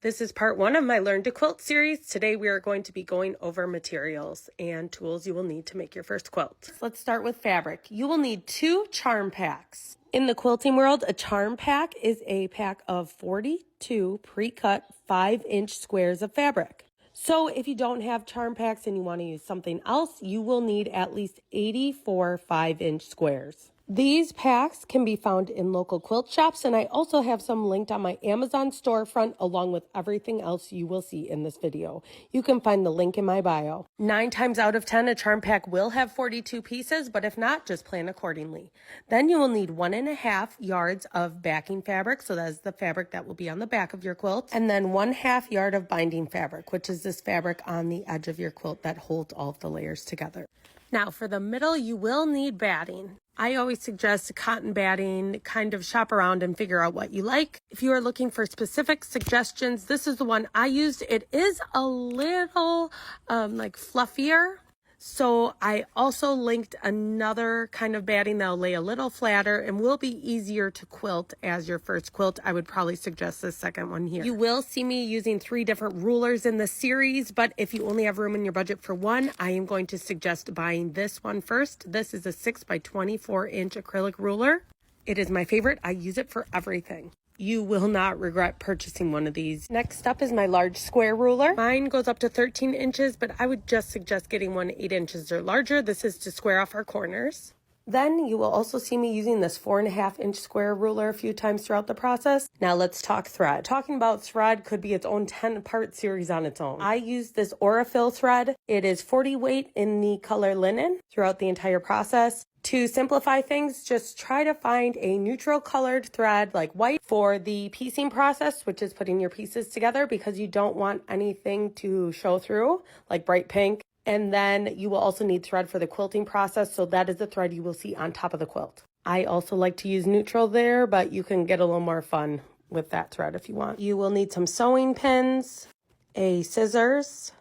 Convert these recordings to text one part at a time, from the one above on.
This is part one of my Learn to Quilt series. Today we are going to be going over materials and tools you will need to make your first quilt. Let's start with fabric. You will need 2 charm packs. In the quilting world, a charm pack is a pack of 42 pre-cut 5-inch squares of fabric. So if you don't have charm packs and you want to use something else, you will need at least 84 5-inch squares. These packs can be found in local quilt shops, and I also have some linked on my Amazon storefront along with everything else you will see in this video. You can find the link in my bio. 9 times out of 10, a charm pack will have 42 pieces, but if not, just plan accordingly. Then you will need 1.5 yards of backing fabric, so that is the fabric that will be on the back of your quilt, and then 1/2 yard of binding fabric, which is this fabric on the edge of your quilt that holds all of the layers together. Now for the middle, you will need batting. I always suggest cotton batting, kind of shop around and figure out what you like. If you are looking for specific suggestions, this is the one I used. It is a little like fluffier. So I also linked another kind of batting that'll lay a little flatter and will be easier to quilt as your first quilt. I would probably suggest this second one here. You will see me using 3 different rulers in the series, but if you only have room in your budget for one, I am going to suggest buying this one first. This is a 6 by 24 inch acrylic ruler. It is my favorite. I use it for everything. You will not regret purchasing one of these. Next up is my large square ruler. Mine goes up to 13 inches, but I would just suggest getting one 8 inches or larger. This is to square off our corners. Then you will also see me using this 4.5 inch square ruler a few times throughout the process. Now let's talk thread. Talking about thread could be its own 10-part series on its own. I use this Aurifil thread. It is 40 weight in the color linen throughout the entire process. To simplify things, just try to find a neutral colored thread like white for the piecing process, which is putting your pieces together, because you don't want anything to show through, like bright pink. And then you will also need thread for the quilting process, so that is the thread you will see on top of the quilt. I also like to use neutral there, but you can get a little more fun with that thread if you want. You will need some sewing pins, a scissors,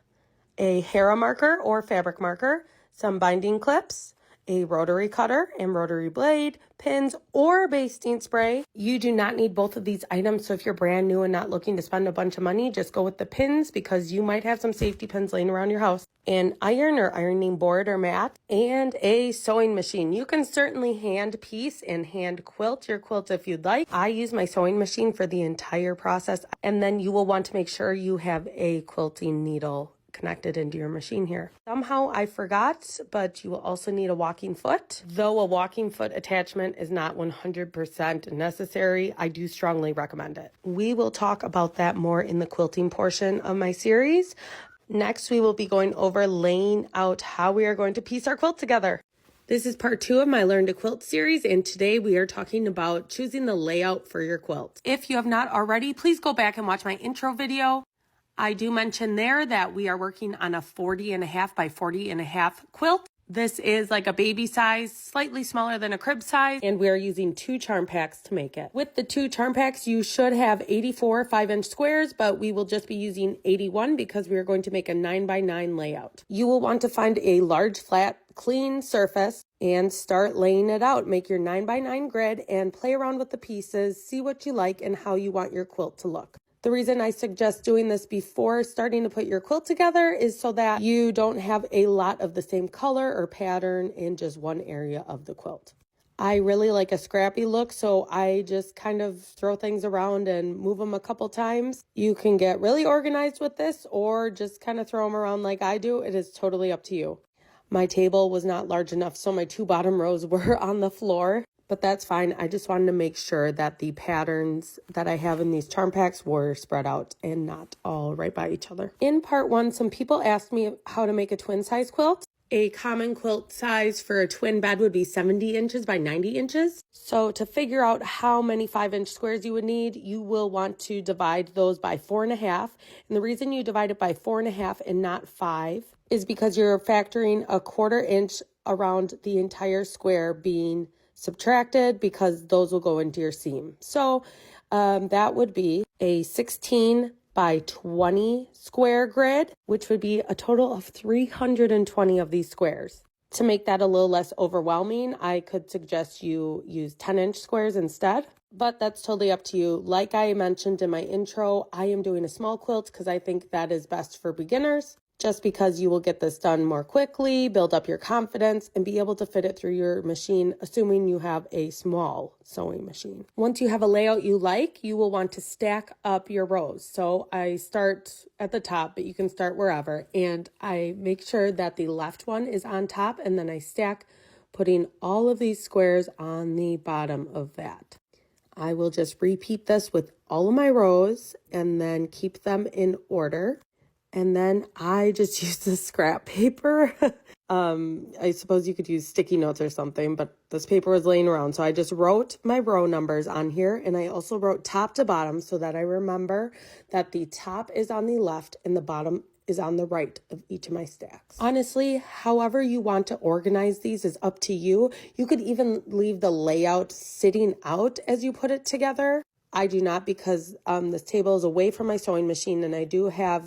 a Hera marker or fabric marker, some binding clips, a rotary cutter and rotary blade, pins, or basting spray. You do not need both of these items, so if you're brand new and not looking to spend a bunch of money, just go with the pins because you might have some safety pins laying around your house. An iron or ironing board or mat, and a sewing machine. You can certainly hand piece and hand quilt your quilt if you'd like. I use my sewing machine for the entire process, and then you will want to make sure you have a quilting needle connected into your machine here. Somehow I forgot, but you will also need a walking foot. Though a walking foot attachment is not 100% necessary, I do strongly recommend it. We will talk about that more in the quilting portion of my series. Next, we will be going over laying out how we are going to piece our quilt together. This is part 2 of my Learn to Quilt series, and today we are talking about choosing the layout for your quilt. If you have not already, please go back and watch my intro video. I do mention there that we are working on a 40.5 by 40.5 quilt. This is like a baby size, slightly smaller than a crib size, and we are using 2 charm packs to make it. With the 2 charm packs, you should have 84 5-inch squares, but we will just be using 81 because we are going to make a 9 by 9 layout. You will want to find a large, flat, clean surface and start laying it out. Make your 9 by 9 grid and play around with the pieces, see what you like and how you want your quilt to look. The reason I suggest doing this before starting to put your quilt together is so that you don't have a lot of the same color or pattern in just one area of the quilt. I really like a scrappy look, so I just kind of throw things around and move them a couple times. You can get really organized with this or just kind of throw them around like I do. It is totally up to you. My table was not large enough, so my 2 bottom rows were on the floor. But that's fine. I just wanted to make sure that the patterns that I have in these charm packs were spread out and not all right by each other. In part 1, some people asked me how to make a twin size quilt. A common quilt size for a twin bed would be 70 inches by 90 inches. So to figure out how many 5-inch squares you would need, you will want to divide those by 4.5. And the reason you divide it by 4.5 and not 5 is because you're factoring a 1/4 inch around the entire square being subtracted, because those will go into your seam. So that would be a 16 by 20 square grid, which would be a total of 320 of these squares. To make that a little less overwhelming, I could suggest you use 10-inch squares instead. but that's totally up to you. Like I mentioned in my intro, I am doing a small quilt because I think that is best for beginners, just because you will get this done more quickly, build up your confidence, and be able to fit it through your machine, assuming you have a small sewing machine. Once you have a layout you like, you will want to stack up your rows. So I start at the top, but you can start wherever, and I make sure that the left one is on top, and then I stack, putting all of these squares on the bottom of that. I will just repeat this with all of my rows and then keep them in order. And then I just use the scrap paper. I suppose you could use sticky notes or something, but this paper was laying around. So I just wrote my row numbers on here, and I also wrote top to bottom so that I remember that the top is on the left and the bottom is on the right of each of my stacks. Honestly, however you want to organize these is up to you. You could even leave the layout sitting out as you put it together. I do not, because this table is away from my sewing machine, and I do have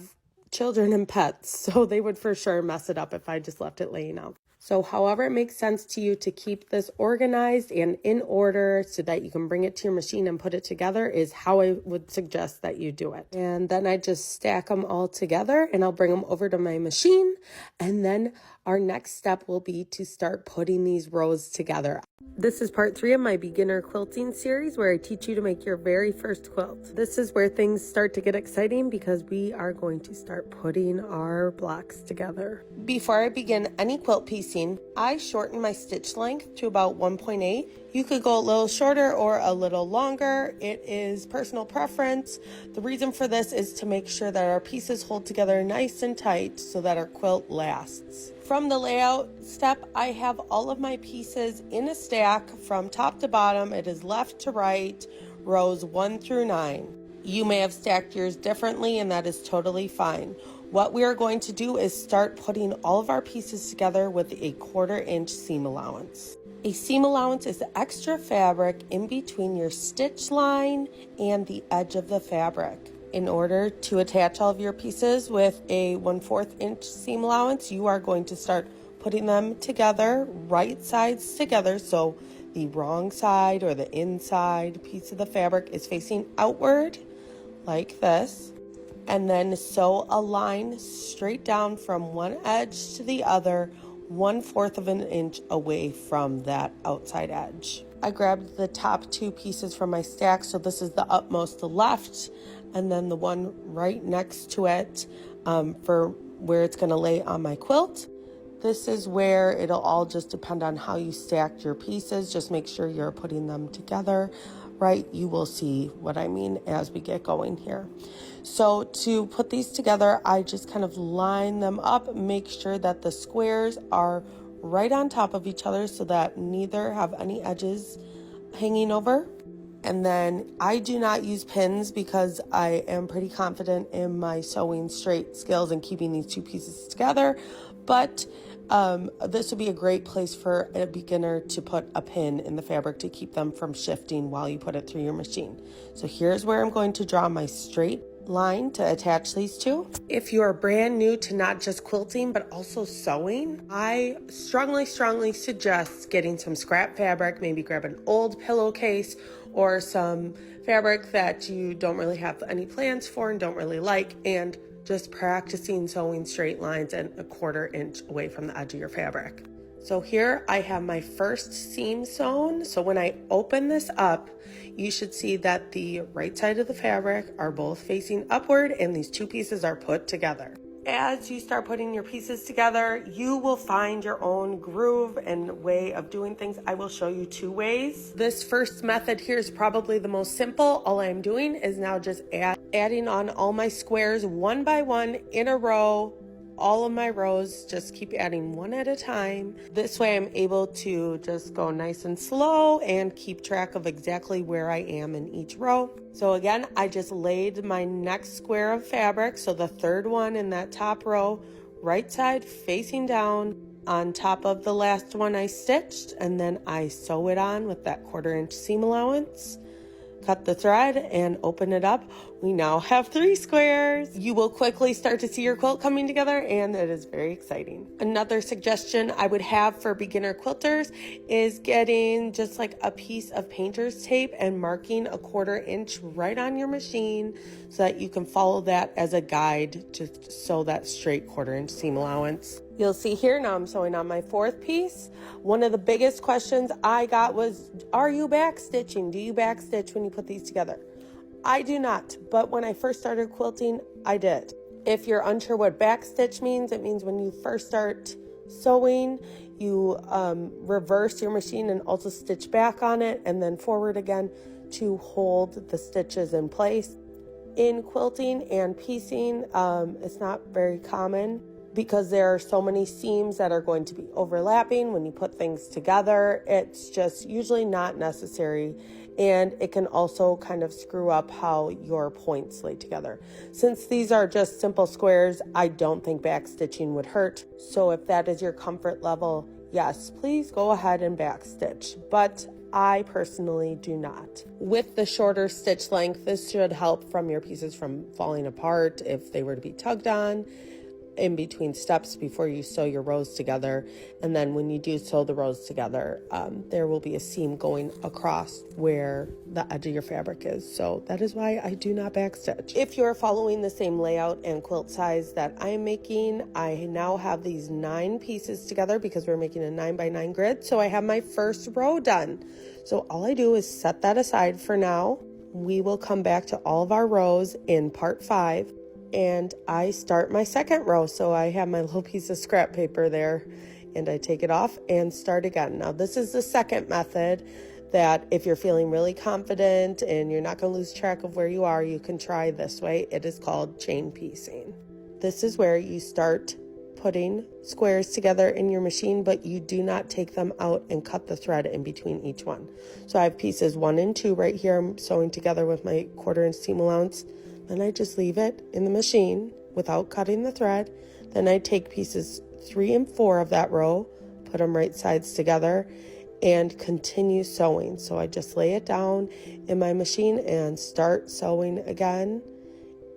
children and pets, so they would for sure mess it up if I just left it laying out. So however it makes sense to you to keep this organized and in order so that you can bring it to your machine and put it together is how I would suggest that you do it. And then I just stack them all together, and I'll bring them over to my machine. And then our next step will be to start putting these rows together. This is part 3 of my beginner quilting series, where I teach you to make your very first quilt. This is where things start to get exciting because we are going to start putting our blocks together. Before I begin any quilt piecing, I shorten my stitch length to about 1.8. You could go a little shorter or a little longer. It is personal preference. The reason for this is to make sure that our pieces hold together nice and tight so that our quilt lasts. From the layout step, I have all of my pieces in a stack from top to bottom. It is left to right, rows 1 through 9. You may have stacked yours differently, and that is totally fine. What we are going to do is start putting all of our pieces together with a 1/4 inch seam allowance. A seam allowance is the extra fabric in between your stitch line and the edge of the fabric. In order to attach all of your pieces with a 1/4 inch seam allowance, you are going to start putting them together, right sides together, so the wrong side or the inside piece of the fabric is facing outward like this, and then sew a line straight down from one edge to the other, 1/4 of an inch away from that outside edge. I grabbed the top 2 pieces from my stack, so this is the upmost, the left, and then the one right next to it for where it's going to lay on my quilt. This is where it'll all just depend on how you stacked your pieces. Just make sure you're putting them together right. You will see what I mean as we get going here. So to put these together, I just kind of line them up, make sure that the squares are right on top of each other so that neither have any edges hanging over. And then I do not use pins because I am pretty confident in my sewing straight skills and keeping these 2 pieces together. But this would be a great place for a beginner to put a pin in the fabric to keep them from shifting while you put it through your machine. So here's where I'm going to draw my straight line to attach these 2. If you are brand new to not just quilting but also sewing, I strongly suggest getting some scrap fabric. Maybe grab an old pillowcase or some fabric that you don't really have any plans for and don't really like, and just practicing sewing straight lines and a 1/4 inch away from the edge of your fabric. So here I have my first seam sewn. So when I open this up, you should see that the right side of the fabric are both facing upward and these 2 pieces are put together. As you start putting your pieces together, you will find your own groove and way of doing things. I will show you 2 ways. This first method here is probably the most simple. All I'm doing is now just adding on all my squares one by one in a row. All of my rows, just keep adding one at a time. This way I'm able to just go nice and slow and keep track of exactly where I am in each row. So again, I just laid my next square of fabric, so the 3rd one in that top row, right side facing down on top of the last one I stitched, and then I sew it on with that 1/4 inch seam allowance. cut the thread and open it up. We now have 3 squares. You will quickly start to see your quilt coming together, and it is very exciting. Another suggestion I would have for beginner quilters is getting just like a piece of painter's tape and marking a 1/4 inch right on your machine so that you can follow that as a guide to sew that straight 1/4 inch seam allowance. You'll see here now I'm sewing on my 4th piece. One of the biggest questions I got was, are you backstitching? Do you backstitch when you put these together? I do not, but when I first started quilting, I did. If you're unsure what backstitch means, it means when you first start sewing, you reverse your machine and also stitch back on it and then forward again to hold the stitches in place. In quilting and piecing, it's not very common because there are so many seams that are going to be overlapping when you put things together. It's just usually not necessary, and it can also kind of screw up how your points lay together. Since these are just simple squares, I don't think backstitching would hurt. So if that is your comfort level, yes, please go ahead and backstitch, but I personally do not. With the shorter stitch length, this should help from your pieces from falling apart if they were to be tugged on in between steps before you sew your rows together. And then when you do sew the rows together, there will be a seam going across where the edge of your fabric is. So that is why I do not backstitch. If you're following the same layout and quilt size that I am making, I now have these 9 pieces together because we're making a 9x9 grid. So I have my first row done. So all I do is set that aside for now. We will come back to all of our rows in part 5. And I start my second row. So I have my little piece of scrap paper there and I take it off and start again. Now this is the second method that if you're feeling really confident and you're not going to lose track of where you are, you can try this way. It is called chain piecing. This is where you start putting squares together in your machine, but you do not take them out and cut the thread in between each one. So I have pieces 1 and 2 right here. I'm sewing together with my 1/4 inch seam allowance. Then I just leave it in the machine without cutting the thread. Then I take pieces 3 and 4 of that row, put them right sides together, and continue sewing. So I just lay it down in my machine and start sewing again,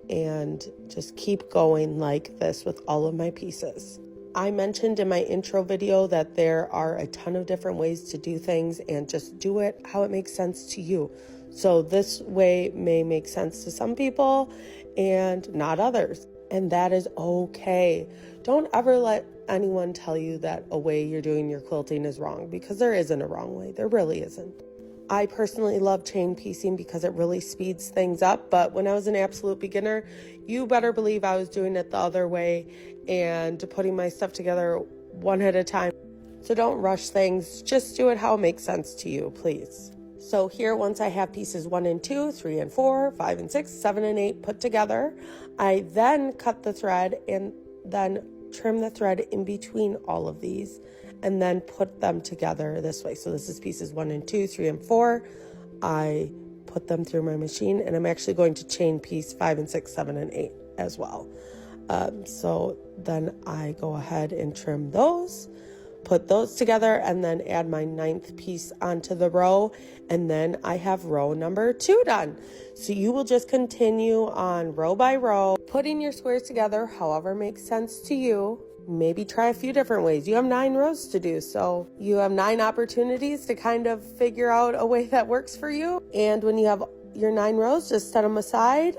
and just keep going like this with all of my pieces. I mentioned in my intro video that there are a ton of different ways to do things, and just do it how it makes sense to you. So this way may make sense to some people and not others, and that is okay. Don't ever let anyone tell you that a way you're doing your quilting is wrong, because there isn't a wrong way. There really isn't. I personally love chain piecing because it really speeds things up, but when I was an absolute beginner, you better believe I was doing it the other way and putting my stuff together one at a time. So don't rush things. Just do it how it makes sense to you, please. So here, once I have pieces 1 and 2, 3 and 4, 5 and 6, 7 and 8 put together, I then cut the thread and then trim the thread in between all of these and then put them together this way. So this is pieces 1 and 2, 3 and 4. I put them through my machine, and I'm actually going to chain piece 5 and 6, 7 and 8 as well. So then I go ahead and trim those, put those together, and then add my 9th piece onto the row, and then I have row number 2 done. So you will just continue on row by row, putting your squares together however makes sense to you. Maybe try a few different ways. You have 9 rows to do, so you have 9 opportunities to kind of figure out a way that works for you. And when you have your 9 rows, just set them aside.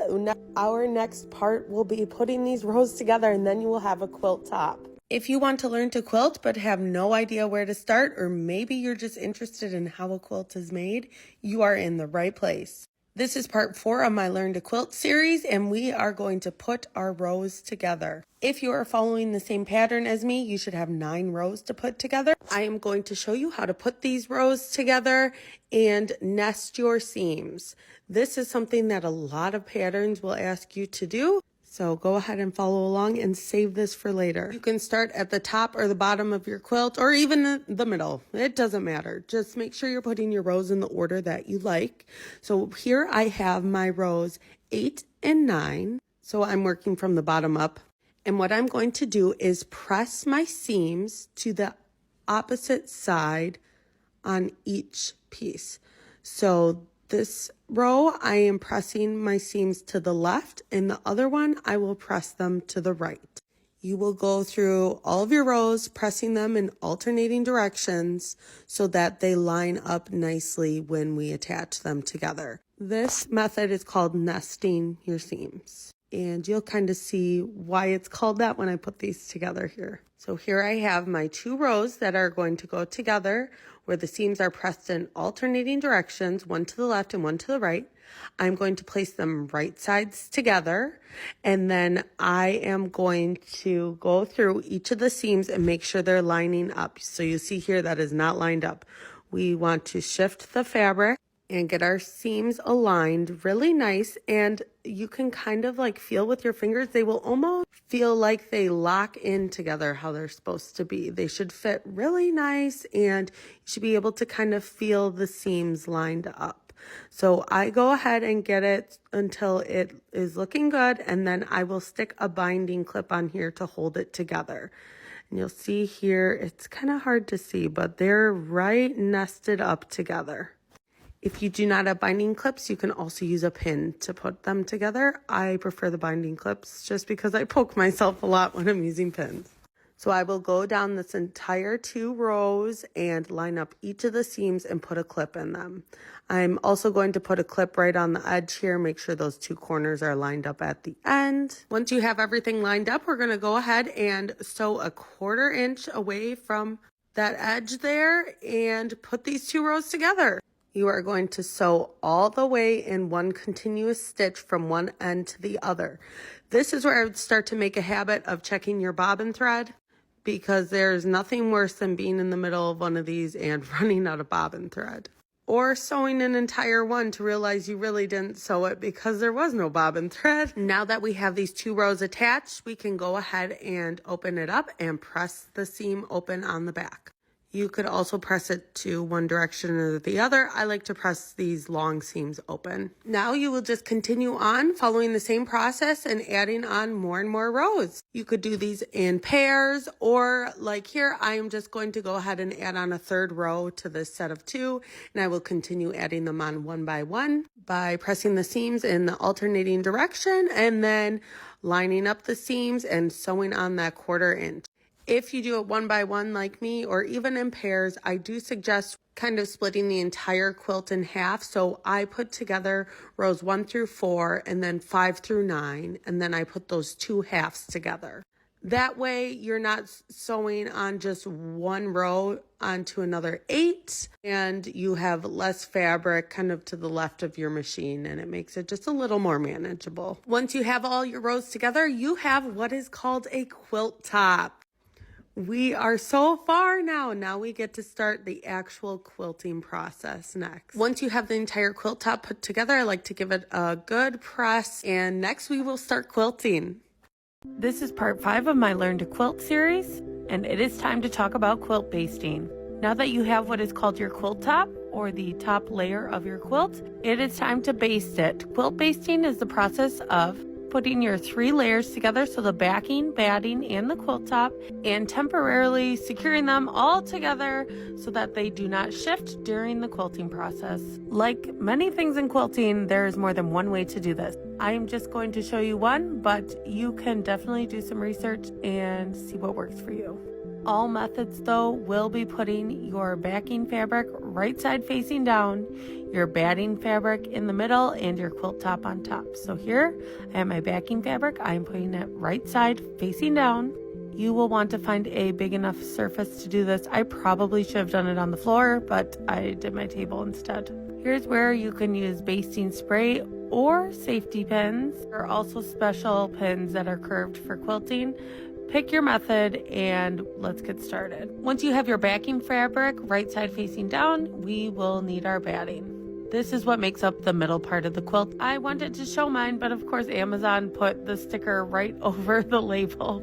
Our next part will be putting these rows together, and then you will have a quilt top. If you want to learn to quilt but have no idea where to start, or maybe you're just interested in how a quilt is made, you are in the right place. This is part 4 of my Learn to Quilt series, and we are going to put our rows together. If you are following the same pattern as me, you should have 9 rows to put together. I am going to show you how to put these rows together and nest your seams. This is something that a lot of patterns will ask you to do. So go ahead and follow along and save this for later. You can start at the top or the bottom of your quilt, or even the middle. It doesn't matter. Just make sure you're putting your rows in the order that you like. So here I have my rows 8 and 9. So I'm working from the bottom up. And what I'm going to do is press my seams to the opposite side on each piece. So This row, I am pressing my seams to the left, and the other one, I will press them to the right. You will go through all of your rows, pressing them in alternating directions so that they line up nicely when we attach them together. This method is called nesting your seams, and you'll kind of see why it's called that when I put these together here. So here I have my 2 rows that are going to go together where the seams are pressed in alternating directions, one to the left and one to the right. I'm going to place them right sides together, and then I am going to go through each of the seams and make sure they're lining up. So you see here that is not lined up. We want to shift the fabric and get our seams aligned really nice, and you can kind of like feel with your fingers, they will almost feel like they lock in together how they're supposed to be. They should fit really nice, and you should be able to kind of feel the seams lined up. So I go ahead and get it until it is looking good, and then I will stick a binding clip on here to hold it together. And you'll see here, it's kind of hard to see, but they're right nested up together. If you do not have binding clips, you can also use a pin to put them together. I prefer the binding clips just because I poke myself a lot when I'm using pins. So I will go down this entire 2 rows and line up each of the seams and put a clip in them. I'm also going to put a clip right on the edge here, make sure those 2 corners are lined up at the end. Once you have everything lined up, we're going to go ahead and sew a 1/4 inch away from that edge there and put these 2 rows together. You are going to sew all the way in one continuous stitch from one end to the other. This is where I would start to make a habit of checking your bobbin thread, because there's nothing worse than being in the middle of one of these and running out of bobbin thread. Or sewing an entire one to realize you really didn't sew it because there was no bobbin thread. Now that we have these 2 rows attached, we can go ahead and open it up and press the seam open on the back. You could also press it to one direction or the other. I like to press these long seams open. Now you will just continue on following the same process and adding on more and more rows. You could do these in pairs, or like here, I am just going to go ahead and add on a 3rd row to this set of 2, and I will continue adding them on one by one by pressing the seams in the alternating direction and then lining up the seams and sewing on that 1/4 inch. If you do it one by one like me, or even in pairs, I do suggest kind of splitting the entire quilt in half. So I put together rows 1 through 4 and then 5 through 9, and then I put those 2 halves together. That way you're not sewing on just one row onto another 8, and you have less fabric kind of to the left of your machine, and it makes it just a little more manageable. Once you have all your rows together, you have what is called a quilt top. We are so far now. Now we get to start the actual quilting process next. Once you have the entire quilt top put together, I like to give it a good press, and next we will start quilting. This is part 5 of my Learn to Quilt series, and it is time to talk about quilt basting. Now that you have what is called your quilt top, or the top layer of your quilt, it is time to baste it. Quilt basting is the process of putting your 3 layers together, so the backing, batting, and the quilt top, and temporarily securing them all together so that they do not shift during the quilting process. Like many things in quilting, there is more than one way to do this. I am just going to show you one, but you can definitely do some research and see what works for you. All methods, though, will be putting your backing fabric right side facing down, your batting fabric in the middle, and your quilt top on top. So here I have my backing fabric. I am putting it right side facing down. You will want to find a big enough surface to do this. I probably should have done it on the floor, but I did my table instead. Here's where you can use basting spray or safety pins. There are also special pins that are curved for quilting. Pick your method and let's get started. Once you have your backing fabric right side facing down, we will need our batting. This is what makes up the middle part of the quilt. I wanted to show mine, but of course Amazon put the sticker right over the label.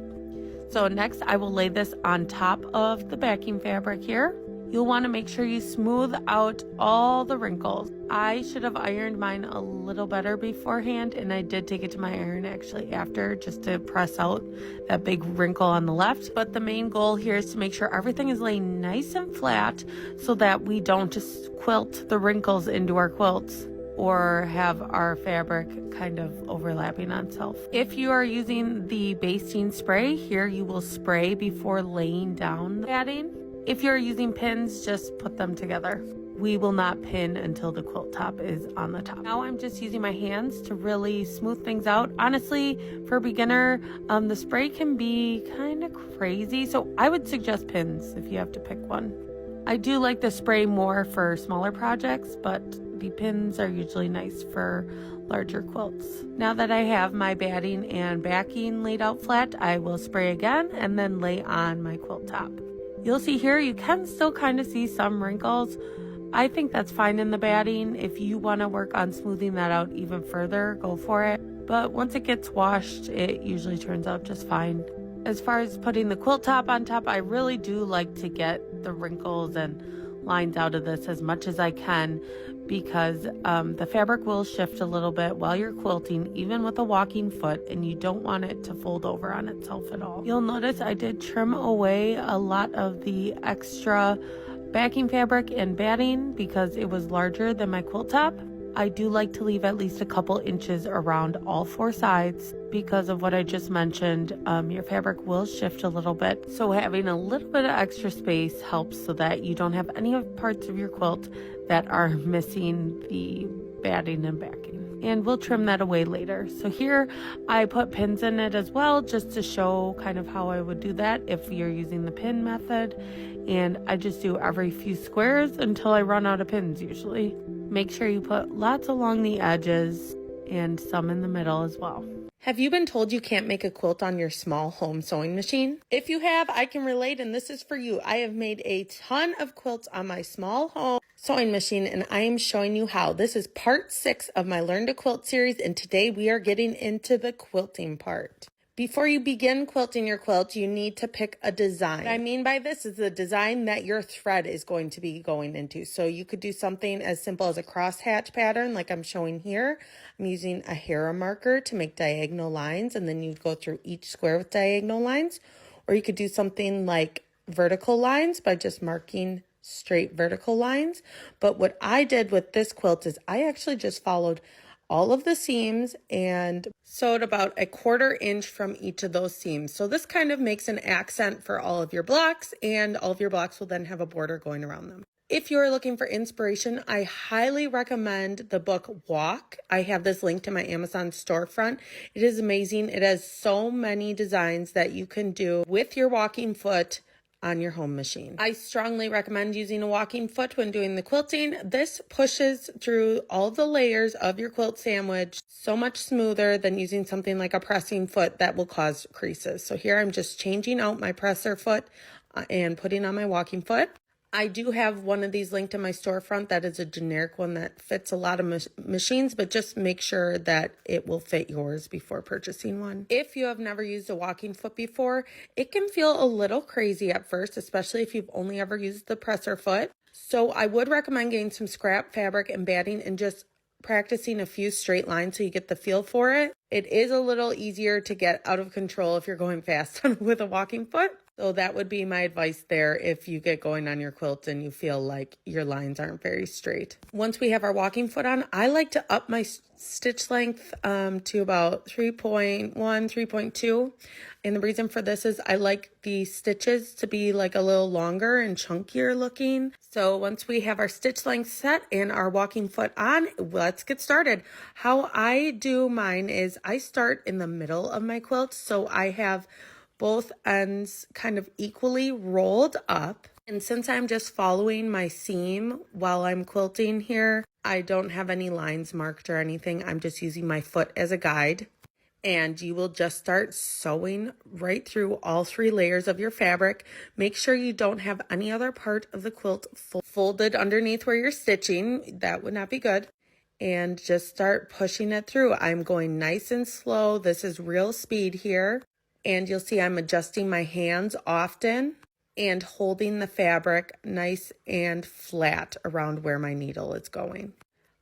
So next I will lay this on top of the backing fabric here. You'll want to make sure you smooth out all the wrinkles. I should have ironed mine a little better beforehand, and I did take it to my iron actually after, just to press out that big wrinkle on the left. But the main goal here is to make sure everything is laying nice and flat so that we don't just quilt the wrinkles into our quilts. or have our fabric kind of overlapping on itself. If you are using the basting spray, here you will spray before laying down the padding. If you're using pins, just put them together. We will not pin until the quilt top is on the top. Now I'm just using my hands to really smooth things out. Honestly, for a beginner, the spray can be kind of crazy, so I would suggest pins if you have to pick one. I do like the spray more for smaller projects, but the pins are usually nice for larger quilts. Now that I have my batting and backing laid out flat, I will spray again and then lay on my quilt top. You'll see here, you can still kind of see some wrinkles. I think that's fine in the batting. If you want to work on smoothing that out even further, go for it. But once it gets washed, it usually turns out just fine. As far as putting the quilt top on top, I really do like to get the wrinkles and lines out of this as much as I can, because the fabric will shift a little bit while you're quilting, even with a walking foot, and you don't want it to fold over on itself at all. You'll notice I did trim away a lot of the extra backing fabric and batting because it was larger than my quilt top. I do like to leave at least a couple inches around all four sides because of what I just mentioned. Your fabric will shift a little bit, so having a little bit of extra space helps so that you don't have any parts of your quilt that are missing the batting and backing. And we'll trim that away later. So here I put pins in it as well, just to show kind of how I would do that if you're using the pin method. And I just do every few squares until I run out of pins usually. Make sure you put lots along the edges and some in the middle as well. Have you been told you can't make a quilt on your small home sewing machine? If you have, I can relate, and this is for you. I have made a ton of quilts on my small home sewing machine, and I am showing you how. This is part 6 of my Learn to Quilt series, and today we are getting into the quilting part. Before you begin quilting your quilt, you need to pick a design. What I mean by this is the design that your thread is going to be going into. So you could do something as simple as a crosshatch pattern like I'm showing here. I'm using a Hera marker to make diagonal lines, and then you go through each square with diagonal lines. Or you could do something like vertical lines by just marking straight vertical lines. But what I did with this quilt is I actually just followed all of the seams and sewed about a 1/4 inch from each of those seams. So this kind of makes an accent for all of your blocks, and all of your blocks will then have a border going around them. If you're looking for inspiration, I highly recommend the book Walk. I have this linked to my Amazon storefront. It is amazing. It has so many designs that you can do with your walking foot on your home machine. I strongly recommend using a walking foot when doing the quilting. This pushes through all the layers of your quilt sandwich so much smoother than using something like a pressing foot that will cause creases. So here I'm just changing out my presser foot and putting on my walking foot. I do have one of these linked in my storefront that is a generic one that fits a lot of machines, but just make sure that it will fit yours before purchasing one. If you have never used a walking foot before, it can feel a little crazy at first, especially if you've only ever used the presser foot. So I would recommend getting some scrap fabric and batting and just practicing a few straight lines so you get the feel for it. It is a little easier to get out of control if you're going fast with a walking foot. So that would be my advice there if you get going on your quilt and you feel like your lines aren't very straight. Once we have our walking foot on, I like to up my stitch length to about 3.1, 3.2. And the reason for this is I like the stitches to be like a little longer and chunkier looking. So once we have our stitch length set and our walking foot on, let's get started. How I do mine is I start in the middle of my quilt. So I have both ends kind of equally rolled up. And since I'm just following my seam while I'm quilting here, I don't have any lines marked or anything. I'm just using my foot as a guide. And you will just start sewing right through all 3 layers of your fabric. Make sure you don't have any other part of the quilt folded underneath where you're stitching. That would not be good. And just start pushing it through. I'm going nice and slow. This is real speed here. And you'll see I'm adjusting my hands often and holding the fabric nice and flat around where my needle is going.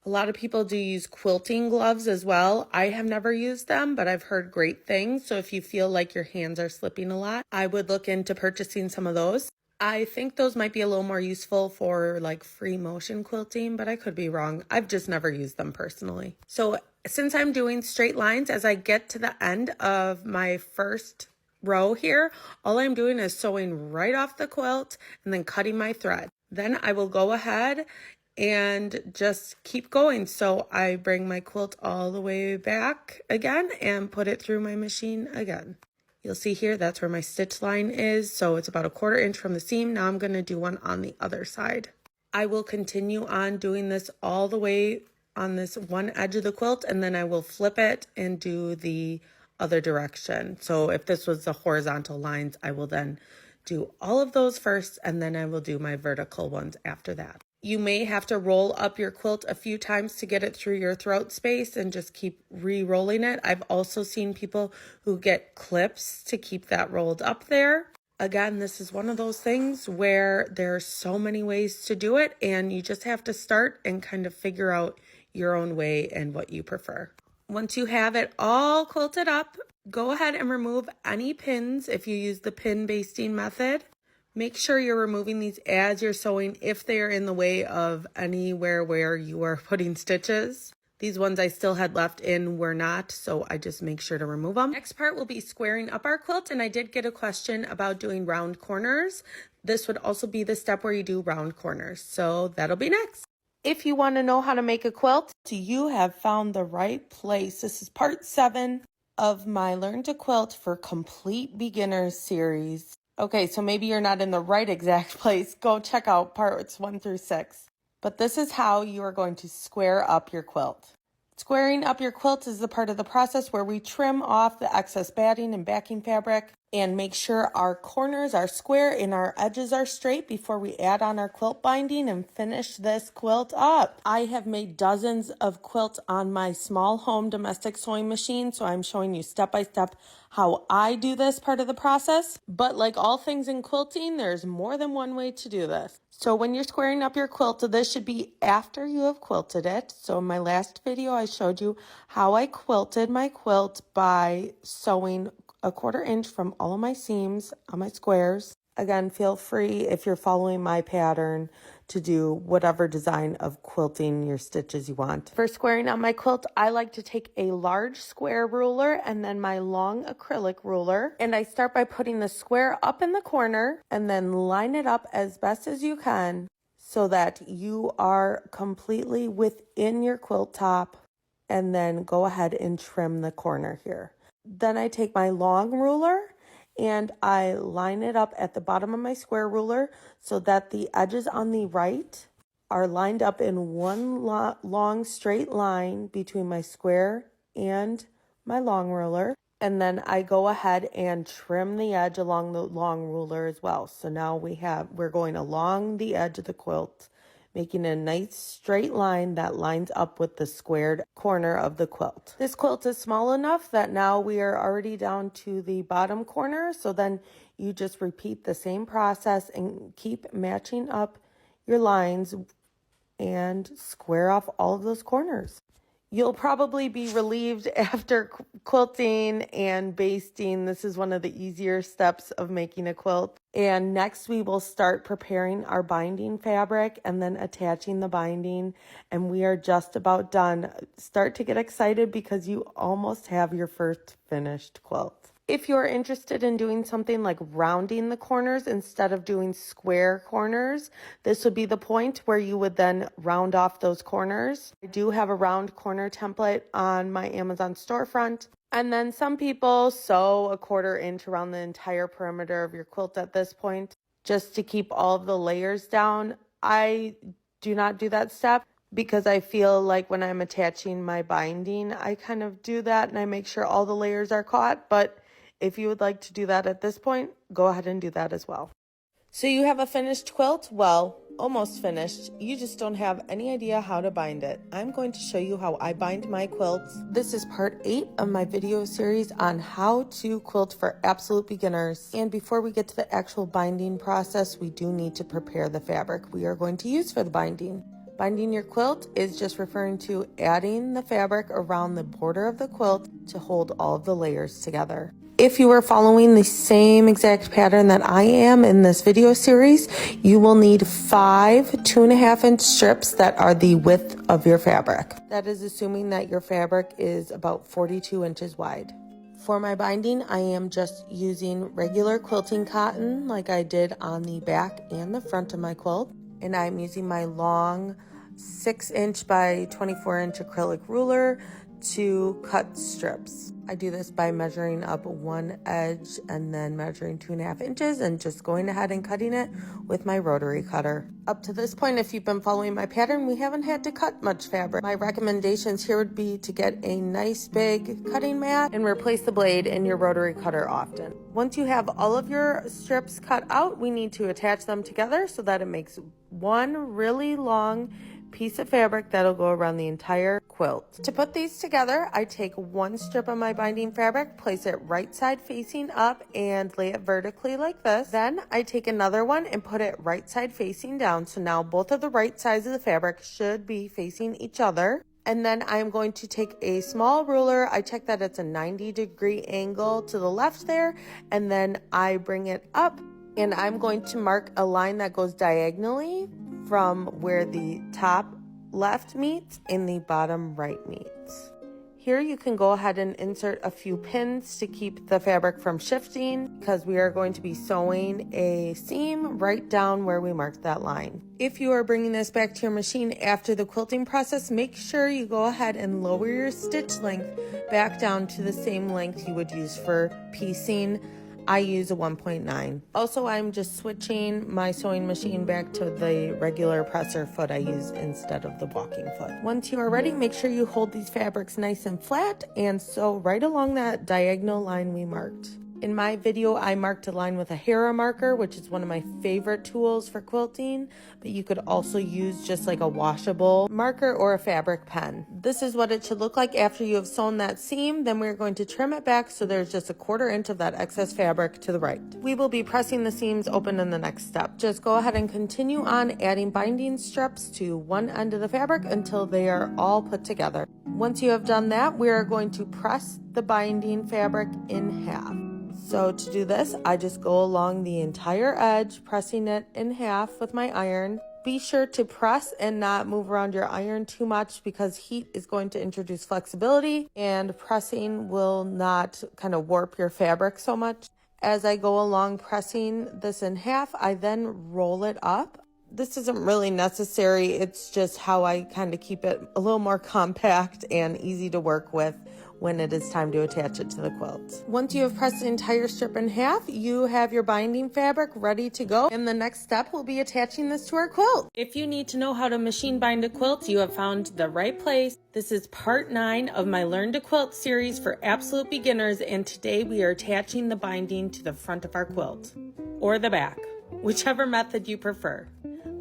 A lot of people do use quilting gloves as well. I have never used them, but I've heard great things. So if you feel like your hands are slipping a lot, I would look into purchasing some of those. I think those might be a little more useful for like free motion quilting, but I could be wrong. I've just never used them personally. So since I'm doing straight lines, as I get to the end of my first row here, all I'm doing is sewing right off the quilt and then cutting my thread. Then I will go ahead and just keep going. So I bring my quilt all the way back again and put it through my machine again. You'll see here, that's where my stitch line is. So it's about a 1/4 inch from the seam. Now I'm going to do one on the other side. I will continue on doing this all the way on this one edge of the quilt, and then I will flip it and do the other direction. So if this was the horizontal lines, I will then do all of those first, and then I will do my vertical ones after that. You may have to roll up your quilt a few times to get it through your throat space and just keep re-rolling it. I've also seen people who get clips to keep that rolled up there. Again, this is one of those things where there's so many ways to do it, and you just have to start and kind of figure out your own way and what you prefer. Once you have it all quilted up, go ahead and remove any pins if you use the pin basting method. Make sure you're removing these as you're sewing if they are in the way of anywhere where you are putting stitches. These ones I still had left in were not, so I just make sure to remove them. Next part will be squaring up our quilt, and I did get a question about doing round corners. This would also be the step where you do round corners, so that'll be next. If you want to know how to make a quilt, you have found the right place. This is part 7 of my Learn to Quilt for Complete Beginners series. Okay, so maybe you're not in the right exact place. Go check out parts 1 through 6. But this is how you are going to square up your quilt. Squaring up your quilt is the part of the process where we trim off the excess batting and backing fabric and make sure our corners are square and our edges are straight before we add on our quilt binding and finish this quilt up. I have made dozens of quilts on my small home domestic sewing machine, so I'm showing you step by step how I do this part of the process. But like all things in quilting, there's more than one way to do this. So when you're squaring up your quilt, this should be after you have quilted it. So in my last video, I showed you how I quilted my quilt by sewing a 1/4 inch from all of my seams on my squares. Again, feel free if you're following my pattern to do whatever design of quilting your stitches you want. For squaring on my quilt, I like to take a large square ruler and then my long acrylic ruler. And I start by putting the square up in the corner and then line it up as best as you can so that you are completely within your quilt top, and then go ahead and trim the corner here. Then I take my long ruler and I line it up at the bottom of my square ruler so that the edges on the right are lined up in one long straight line between my square and my long ruler. And then I go ahead and trim the edge along the long ruler as well. So now we're going along the edge of the quilt, making a nice straight line that lines up with the squared corner of the quilt. This quilt is small enough that now we are already down to the bottom corner, so then you just repeat the same process and keep matching up your lines and square off all of those corners. You'll probably be relieved after quilting and basting. This is one of the easier steps of making a quilt. And next we will start preparing our binding fabric and then attaching the binding. And we are just about done. Start to get excited because you almost have your first finished quilt. If you're interested in doing something like rounding the corners instead of doing square corners, this would be the point where you would then round off those corners. I do have a round corner template on my Amazon storefront. And then some people sew a 1/4 inch around the entire perimeter of your quilt at this point, just to keep all of the layers down. I do not do that step because I feel like when I'm attaching my binding, I kind of do that and I make sure all the layers are caught. But if you would like to do that at this point, go ahead and do that as well. So you have a finished quilt? Well, almost finished. You just don't have any idea how to bind it. I'm going to show you how I bind my quilts. This is part 8 of my video series on how to quilt for absolute beginners. And before we get to the actual binding process, we do need to prepare the fabric we are going to use for the binding. Binding your quilt is just referring to adding the fabric around the border of the quilt to hold all of the layers together. If you are following the same exact pattern that I am in this video series, you will need 5 2.5-inch strips that are the width of your fabric. That is assuming that your fabric is about 42 inches wide. For my binding, I am just using regular quilting cotton like I did on the back and the front of my quilt. And I'm using my long 6-inch by 24-inch acrylic ruler to cut strips. I do this by measuring up one edge and then measuring 2.5 inches and just going ahead and cutting it with my rotary cutter. Up to this point, if you've been following my pattern, we haven't had to cut much fabric. My recommendations here would be to get a nice big cutting mat and replace the blade in your rotary cutter often. Once you have all of your strips cut out, we need to attach them together so that it makes one really long piece of fabric that'll go around the entire quilt. To put these together, I take one strip of my binding fabric, place it right side facing up and lay it vertically like this. Then I take another one and put it right side facing down. So now both of the right sides of the fabric should be facing each other. And then I'm going to take a small ruler. I check that it's a 90-degree angle to the left there. And then I bring it up and I'm going to mark a line that goes diagonally from where the top left meets and the bottom right meets. Here you can go ahead and insert a few pins to keep the fabric from shifting because we are going to be sewing a seam right down where we marked that line. If you are bringing this back to your machine after the quilting process, make sure you go ahead and lower your stitch length back down to the same length you would use for piecing. I use a 1.9. Also, I'm just switching my sewing machine back to the regular presser foot I use instead of the walking foot. Once you are ready, make sure you hold these fabrics nice and flat and sew right along that diagonal line we marked. In my video, I marked a line with a Hera marker, which is one of my favorite tools for quilting, but you could also use just like a washable marker or a fabric pen. This is what it should look like after you have sewn that seam. Then we're going to trim it back so there's just a 1/4 inch of that excess fabric to the right. We will be pressing the seams open in the next step. Just go ahead and continue on adding binding strips to one end of the fabric until they are all put together. Once you have done that, we are going to press the binding fabric in half. So to do this, I just go along the entire edge, pressing it in half with my iron. Be sure to press and not move around your iron too much because heat is going to introduce flexibility and pressing will not kind of warp your fabric so much. As I go along pressing this in half, I then roll it up. This isn't really necessary. It's just how I kind of keep it a little more compact and easy to work with when it is time to attach it to the quilt. Once you have pressed the entire strip in half, you have your binding fabric ready to go. And the next step will be attaching this to our quilt. If you need to know how to machine bind a quilt, you have found the right place. This is part 9 of my Learn to Quilt series for absolute beginners. And today we are attaching the binding to the front of our quilt or the back, whichever method you prefer.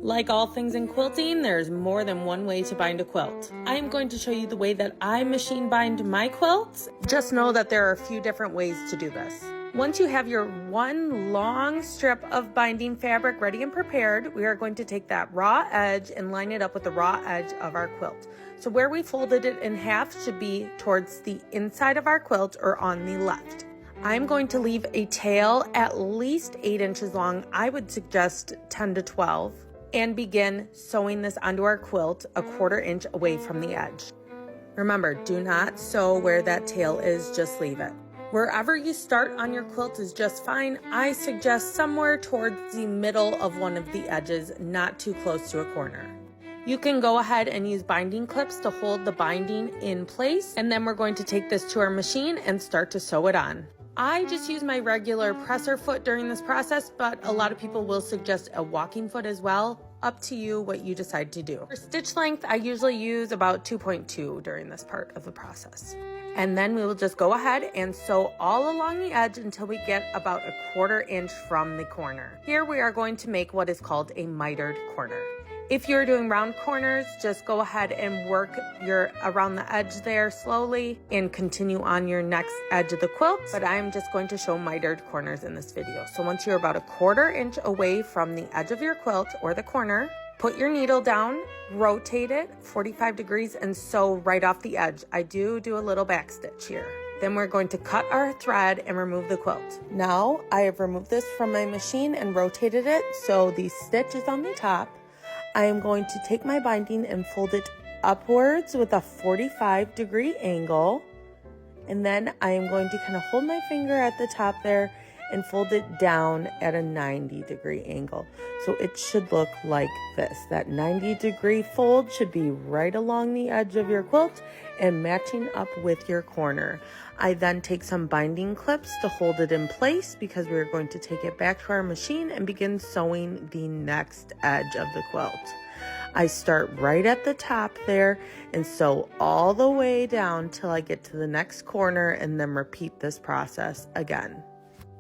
Like all things in quilting, there's more than one way to bind a quilt. I am going to show you the way that I machine bind my quilts. Just know that there are a few different ways to do this. Once you have your one long strip of binding fabric ready and prepared, we are going to take that raw edge and line it up with the raw edge of our quilt. So where we folded it in half should be towards the inside of our quilt or on the left. I'm going to leave a tail at least 8 inches long. I would suggest 10 to 12. And begin sewing this onto our quilt a 1/4 inch away from the edge. Remember, do not sew where that tail is, just leave it. Wherever you start on your quilt is just fine. I suggest somewhere towards the middle of one of the edges, not too close to a corner. You can go ahead and use binding clips to hold the binding in place, and then we're going to take this to our machine and start to sew it on. I just use my regular presser foot during this process, but a lot of people will suggest a walking foot as well. Up to you what you decide to do. For stitch length, I usually use about 2.2 during this part of the process. And then we will just go ahead and sew all along the edge until we get about a 1/4 inch from the corner. Here we are going to make what is called a mitered corner. If you're doing round corners, just go ahead and work around the edge there slowly and continue on your next edge of the quilt. But I'm just going to show mitered corners in this video. So once you're about a 1/4 inch away from the edge of your quilt or the corner, Put your needle down, rotate it 45 degrees and sew right off the edge. I do a little back stitch here. Then we're going to cut our thread and remove the quilt. Now I have removed this from my machine and rotated it so the stitch is on the top. I am going to take my binding and fold it upwards with a 45-degree angle. And then I am going to kind of hold my finger at the top there and fold it down at a 90-degree angle. So it should look like this. That 90-degree fold should be right along the edge of your quilt and matching up with your corner. I then take some binding clips to hold it in place because we're going to take it back to our machine and begin sewing the next edge of the quilt. I start right at the top there and sew all the way down till I get to the next corner and then repeat this process again.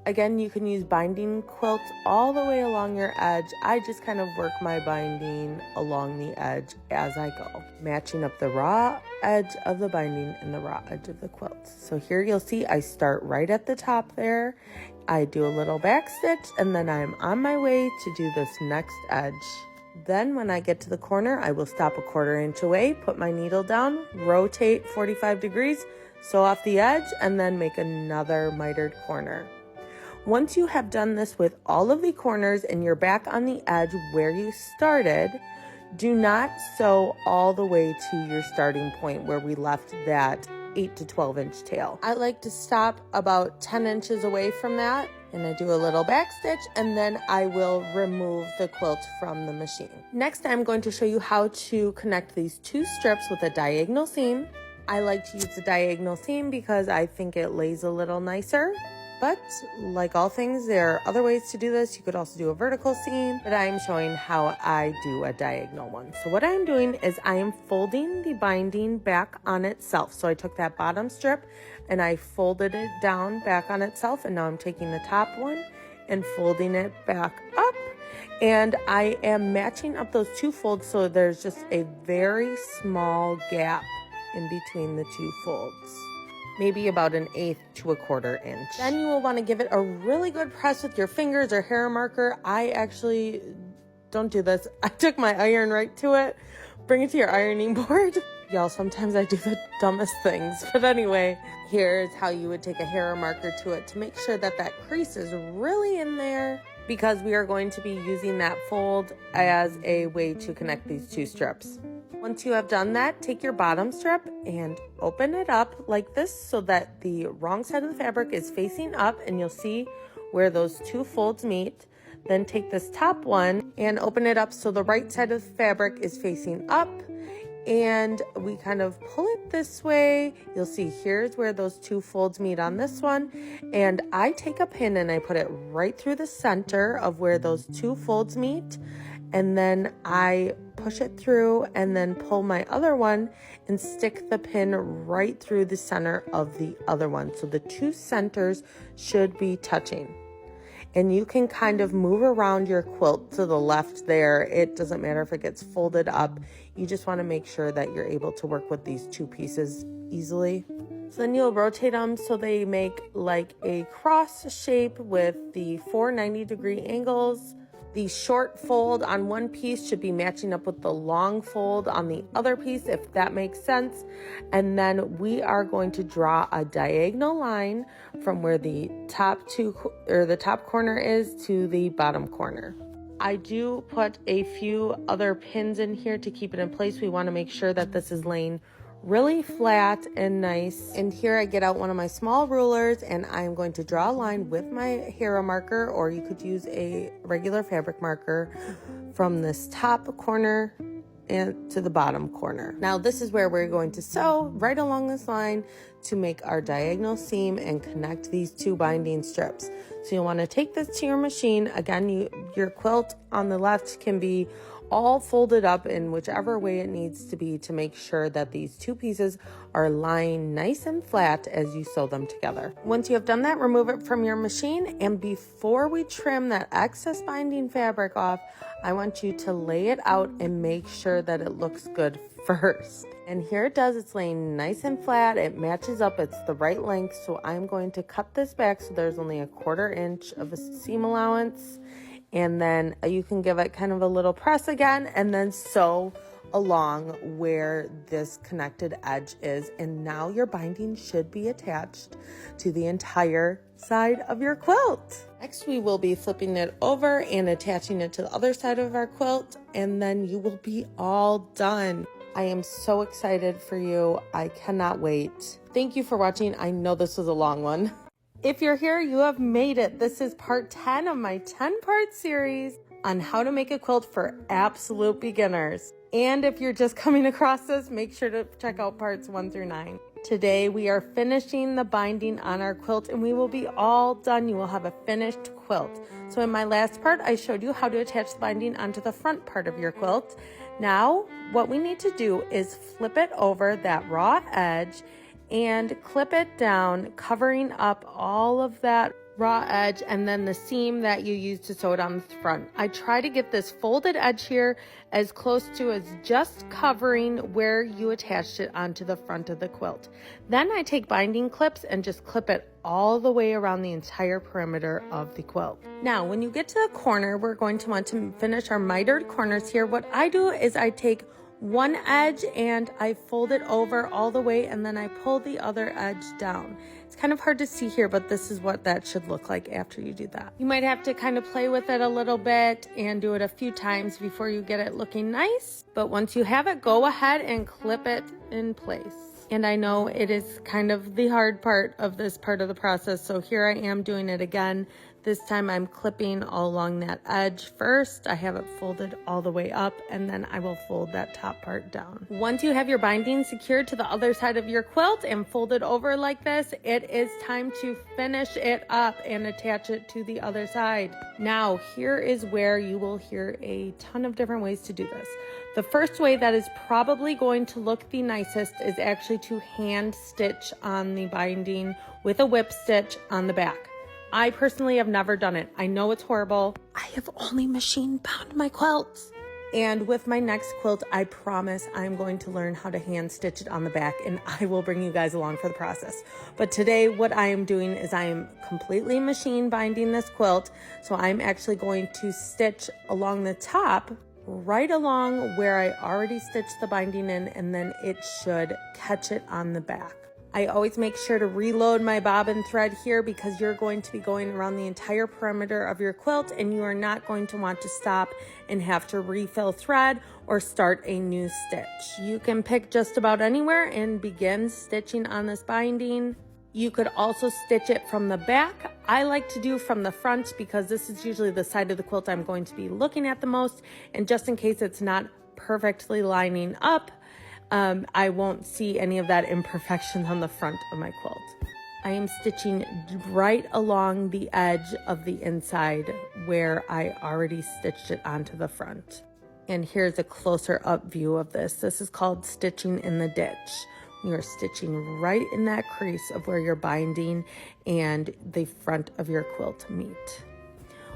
Again, you can use binding quilts all the way along your edge. I just kind of work my binding along the edge as I go, matching up the raw edge of the binding and the raw edge of the quilt. So here you'll see I start right at the top there. I do a little back stitch and then I'm on my way to do this next edge. Then when I get to the corner, I will stop a 1/4 inch away, put my needle down, rotate 45 degrees, sew off the edge, and then make another mitered corner. Once you have done this with all of the corners and you're back on the edge where you started, do not sew all the way to your starting point where we left that 8 to 12 inch tail. I like to stop about 10 inches away from that, and I do a little back stitch, and then I will remove the quilt from the machine. Next, I'm going to show you how to connect these 2 strips with a diagonal seam. I like to use the diagonal seam because I think it lays a little nicer. But like all things, there are other ways to do this. You could also do a vertical seam, but I am showing how I do a diagonal one. So what I'm doing is I am folding the binding back on itself. So I took that bottom strip and I folded it down back on itself. And now I'm taking the top one and folding it back up. And I am matching up those 2 folds so there's just a very small gap in between the 2 folds. Maybe about 1/8 to a 1/4 inch. Then you will want to give it a really good press with your fingers or hair marker. I actually don't do this. I took my iron right to it. Bring it to your ironing board. Y'all, sometimes I do the dumbest things. But anyway, here's how you would take a hair marker to it to make sure that that crease is really in there, because we are going to be using that fold as a way to connect these 2 strips. Once you have done that, take your bottom strip and open it up like this so that the wrong side of the fabric is facing up and you'll see where those 2 folds meet. Then take this top one and open it up so the right side of the fabric is facing up, and we kind of pull it this way. You'll see here's where those 2 folds meet on this one, and I take a pin and I put it right through the center of where those 2 folds meet, and then I push it through and then pull my other one and stick the pin right through the center of the other one. So the 2 centers should be touching. And you can kind of move around your quilt to the left there. It doesn't matter if it gets folded up. You just want to make sure that you're able to work with these 2 pieces easily. So then you'll rotate them so they make like a cross shape with the 4 90-degree angles. The short fold on one piece should be matching up with the long fold on the other piece, if that makes sense. And then we are going to draw a diagonal line from where the top corner is to the bottom corner. I do put a few other pins in here to keep it in place. We want to make sure that this is laying really flat and nice. And here I get out one of my small rulers and I'm going to draw a line with my hero marker, or you could use a regular fabric marker, from this top corner and to the bottom corner. Now this is where we're going to sew right along this line to make our diagonal seam and connect these 2 binding strips. So you'll want to take this to your machine. Again, your quilt on the left can be all folded up in whichever way it needs to be to make sure that these 2 pieces are lying nice and flat as you sew them together. Once you have done that, remove it from your machine, and before we trim that excess binding fabric off, I want you to lay it out and make sure that it looks good first. And here it does. It's laying nice and flat. It matches up. It's the right length. So I'm going to cut this back so there's only a 1/4 inch of a seam allowance. And then you can give it kind of a little press again and then sew along where this connected edge is. And now your binding should be attached to the entire side of your quilt. Next, we will be flipping it over and attaching it to the other side of our quilt, and then you will be all done. I am so excited for you. I cannot wait. Thank you for watching. I know this was a long one. If you're here, you have made it. This is part 10 of my 10-part series on how to make a quilt for absolute beginners. And if you're just coming across this, make sure to check out parts 1 through 9. Today, we are finishing the binding on our quilt and we will be all done. You will have a finished quilt. So in my last part, I showed you how to attach the binding onto the front part of your quilt. Now, what we need to do is flip it over that raw edge and clip it down, covering up all of that raw edge and then the seam that you use to sew it on the front. I try to get this folded edge here as close to as just covering where you attached it onto the front of the quilt. Then I take binding clips and just clip it all the way around the entire perimeter of the quilt. Now, when you get to the corner, we're going to want to finish our mitered corners here. What I do is I take one edge and I fold it over all the way and then I pull the other edge down. It's kind of hard to see here, but this is what that should look like after you do that. You might have to kind of play with it a little bit and do it a few times before you get it looking nice. But once you have it, go ahead and clip it in place. And I know it is kind of the hard part of this part of the process, so here I am doing it again. This time I'm clipping all along that edge first. I have it folded all the way up and then I will fold that top part down. Once you have your binding secured to the other side of your quilt and folded over like this, it is time to finish it up and attach it to the other side. Now, here is where you will hear a ton of different ways to do this. The first way that is probably going to look the nicest is actually to hand stitch on the binding with a whip stitch on the back. I personally have never done it. I know it's horrible. I have only machine bound my quilts. And with my next quilt, I promise I'm going to learn how to hand stitch it on the back and I will bring you guys along for the process. But today what I am doing is I am completely machine binding this quilt. So I'm actually going to stitch along the top right along where I already stitched the binding in, and then it should catch it on the back. I always make sure to reload my bobbin thread here because you're going to be going around the entire perimeter of your quilt and you are not going to want to stop and have to refill thread or start a new stitch. You can pick just about anywhere and begin stitching on this binding. You could also stitch it from the back. I like to do from the front because this is usually the side of the quilt I'm going to be looking at the most, and just in case it's not perfectly lining up, I won't see any of that imperfection on the front of my quilt. I am stitching right along the edge of the inside where I already stitched it onto the front. And here's a closer up view of this. This is called stitching in the ditch. You're stitching right in that crease of where your binding and the front of your quilt meet.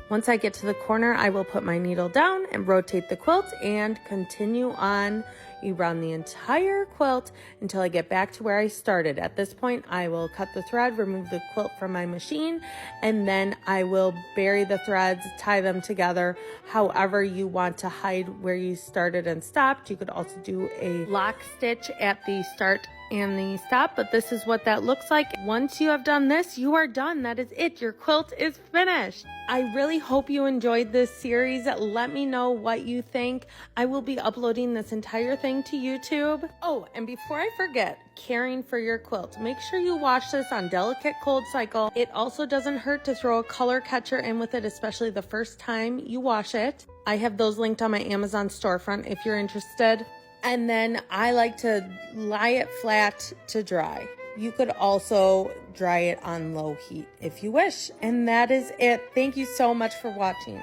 Once I get to the corner, I will put my needle down and rotate the quilt and continue on around the entire quilt until I get back to where I started. At this point, I will cut the thread, remove the quilt from my machine, and then I will bury the threads, tie them together however you want to hide where you started and stopped. You could also do a lock stitch at the start and the stop, but this is what that looks like. Once you have done this, you are done. That is it. Your quilt is finished. I really hope you enjoyed this series. Let me know what you think. I will be uploading this entire thing to YouTube. Oh, and before I forget, caring for your quilt, make sure you wash this on delicate cold cycle. It also doesn't hurt to throw a color catcher in with it, especially the first time you wash it. I have those linked on my Amazon storefront if you're interested. And then I like to lie it flat to dry. You could also dry it on low heat if you wish. And that is it. Thank you so much for watching.